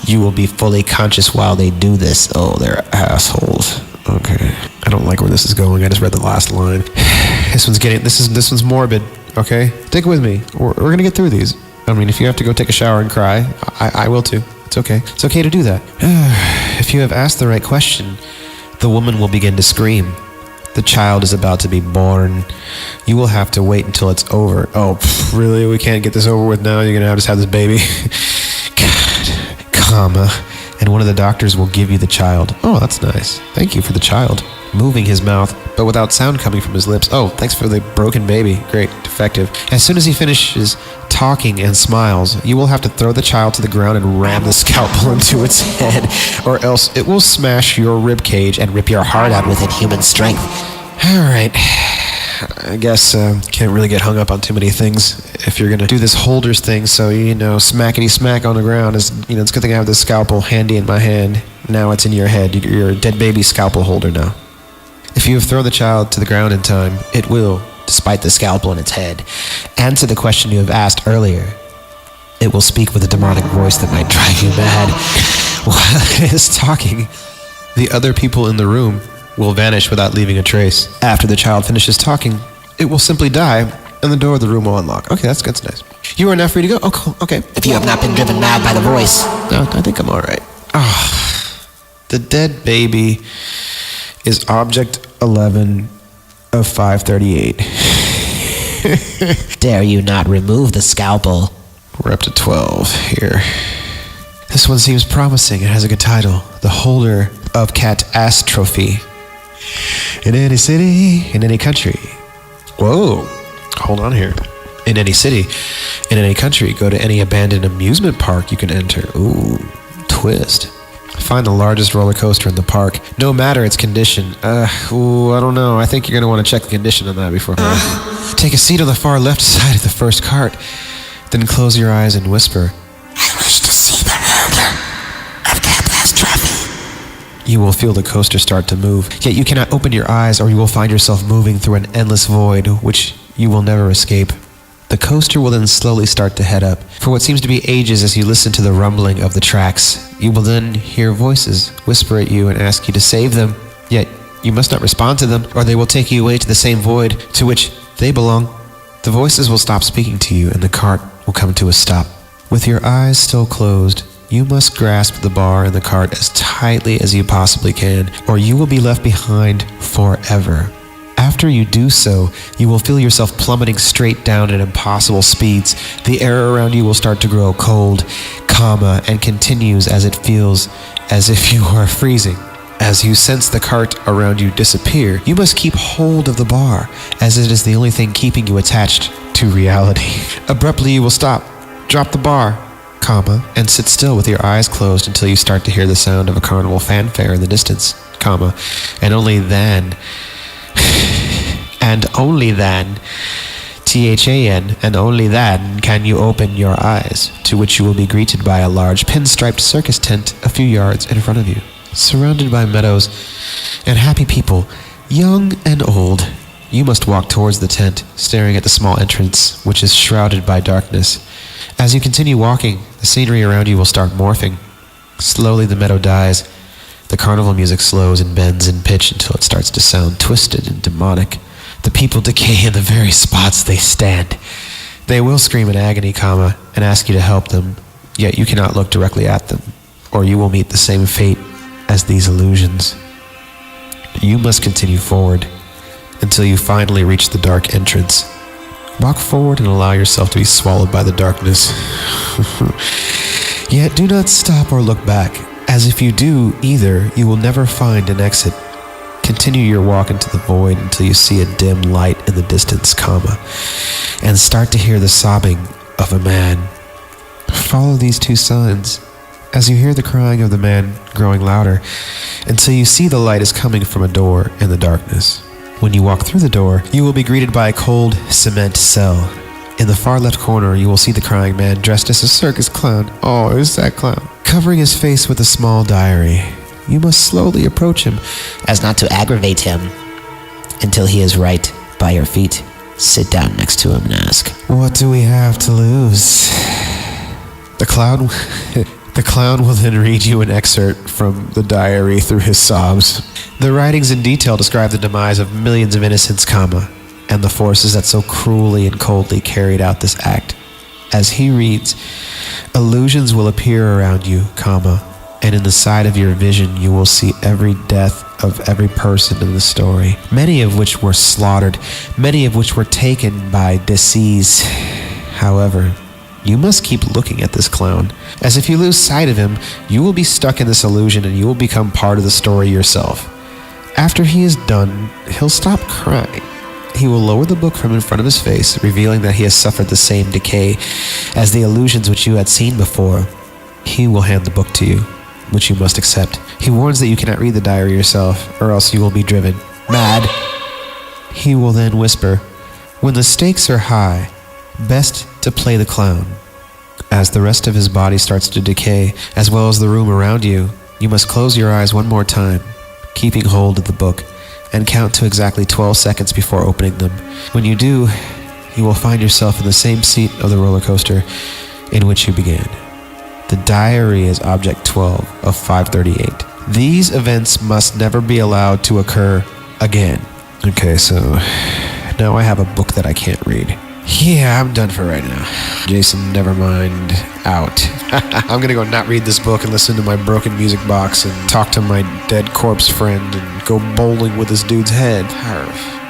[SPEAKER 5] You will be fully conscious while they do this. Oh, they're assholes. Okay, I don't like where this is going. I just read the last line. This one's morbid. Okay, stick with me. We're gonna get through these. I mean, if you have to go take a shower and cry, I will too. It's okay. It's okay to do that. If you have asked the right question, the woman will begin to scream. The child is about to be born. You will have to wait until it's over. Oh, really? We can't get this over with now? You're gonna just have this baby? God. Comma. And one of the doctors will give you the child. Oh, that's nice. Thank you for the child. Moving his mouth, but without sound coming from his lips. Oh, thanks for the broken baby. Great. Effective. As soon as he finishes talking and smiles, you will have to throw the child to the ground and ram the scalpel into its head, or else it will smash your rib cage and rip your heart out with inhuman strength. Alright. I guess can't really get hung up on too many things if you're gonna do this holders thing, so smackety smack on the ground is, it's a good thing I have this scalpel handy in my hand. Now it's in your head. You're a dead baby scalpel holder now. If you have thrown the child to the ground in time, it will, despite the scalpel in its head, answer the question you have asked earlier. It will speak with a demonic voice that might drive you mad. While it is talking, the other people in the room will vanish without leaving a trace. After the child finishes talking, it will simply die, and the door of the room will unlock. Okay, that's nice. You are now free to go? Oh, cool. Okay. If you have not been driven mad by the voice.
[SPEAKER 1] No, I think I'm all right. The dead baby is object 11 of 538.
[SPEAKER 5] Dare you not remove the scalpel?
[SPEAKER 1] We're up to 12 here. This one seems promising. It has a good title. The Holder of Catastrophe. In any city, in any country. Whoa, hold on here. In any city, in any country, go to any abandoned amusement park you can enter. Ooh, twist. Find the largest roller coaster in the park, no matter its condition. I don't know. I think you're going to want to check the condition on that before. Take a seat on the far left side of the first cart. Then close your eyes and whisper,
[SPEAKER 5] I wish to see the holder of catastrophe.
[SPEAKER 1] You will feel the coaster start to move, yet you cannot open your eyes or you will find yourself moving through an endless void, which you will never escape. The coaster will then slowly start to head up, for what seems to be ages as you listen to the rumbling of the tracks. You will then hear voices whisper at you and ask you to save them, yet you must not respond to them, or they will take you away to the same void to which they belong. The voices will stop speaking to you, and the cart will come to a stop. With your eyes still closed, you must grasp the bar in the cart as tightly as you possibly can, or you will be left behind forever. After you do so, you will feel yourself plummeting straight down at impossible speeds. The air around you will start to grow cold, and continues as it feels as if you are freezing. As you sense the cart around you disappear, you must keep hold of the bar, as it is the only thing keeping you attached to reality. Abruptly, you will stop, drop the bar, and sit still with your eyes closed until you start to hear the sound of a carnival fanfare in the distance, and only then, and only then, THAN, and only then can you open your eyes, to which you will be greeted by a large pinstriped circus tent a few yards in front of you. Surrounded by meadows and happy people, young and old, you must walk towards the tent, staring at the small entrance, which is shrouded by darkness. As you continue walking, the scenery around you will start morphing. Slowly the meadow dies. The carnival music slows and bends in pitch until it starts to sound twisted and demonic. The people decay in the very spots they stand. They will scream in agony, and ask you to help them, yet you cannot look directly at them, or you will meet the same fate as these illusions. You must continue forward until you finally reach the dark entrance. Walk forward and allow yourself to be swallowed by the darkness. Yet do not stop or look back, as if you do either, you will never find an exit. Continue your walk into the void until you see a dim light in the distance, and start to hear the sobbing of a man. Follow these two signs as you hear the crying of the man growing louder until you see the light is coming from a door in the darkness. When you walk through the door, you will be greeted by a cold cement cell. In the far left corner, you will see the crying man dressed as a circus clown. Oh, it was that clown. Covering his face with a small diary. You must slowly approach him,
[SPEAKER 5] as not to aggravate him until he is right by your feet. Sit down next to him and ask,
[SPEAKER 1] "What do we have to lose?" The clown will then read you an excerpt from the diary through his sobs. The writings in detail describe the demise of millions of innocents, and the forces that so cruelly and coldly carried out this act. As he reads, illusions will appear around you, and in the side of your vision you will see every death of every person in the story, many of which were slaughtered, many of which were taken by disease. However, you must keep looking at this clown, as if you lose sight of him, you will be stuck in this illusion and you will become part of the story yourself. After he is done, he'll stop crying. He will lower the book from in front of his face, revealing that he has suffered the same decay as the illusions which you had seen before. He will hand the book to you, which you must accept. He warns that you cannot read the diary yourself, or else you will be driven mad. He will then whisper, "When the stakes are high, best to play the clown." As the rest of his body starts to decay, as well as the room around you, you must close your eyes one more time, keeping hold of the book, and count to exactly 12 seconds before opening them. When you do, you will find yourself in the same seat of the roller coaster in which you began. The diary is Object 12 of 538. These events must never be allowed to occur again. Okay, so now I have a book that I can't read. Yeah, I'm done for right now. Jason, never mind, out. I'm gonna go not read this book and listen to my broken music box and talk to my dead corpse friend and go bowling with this dude's head. Arf.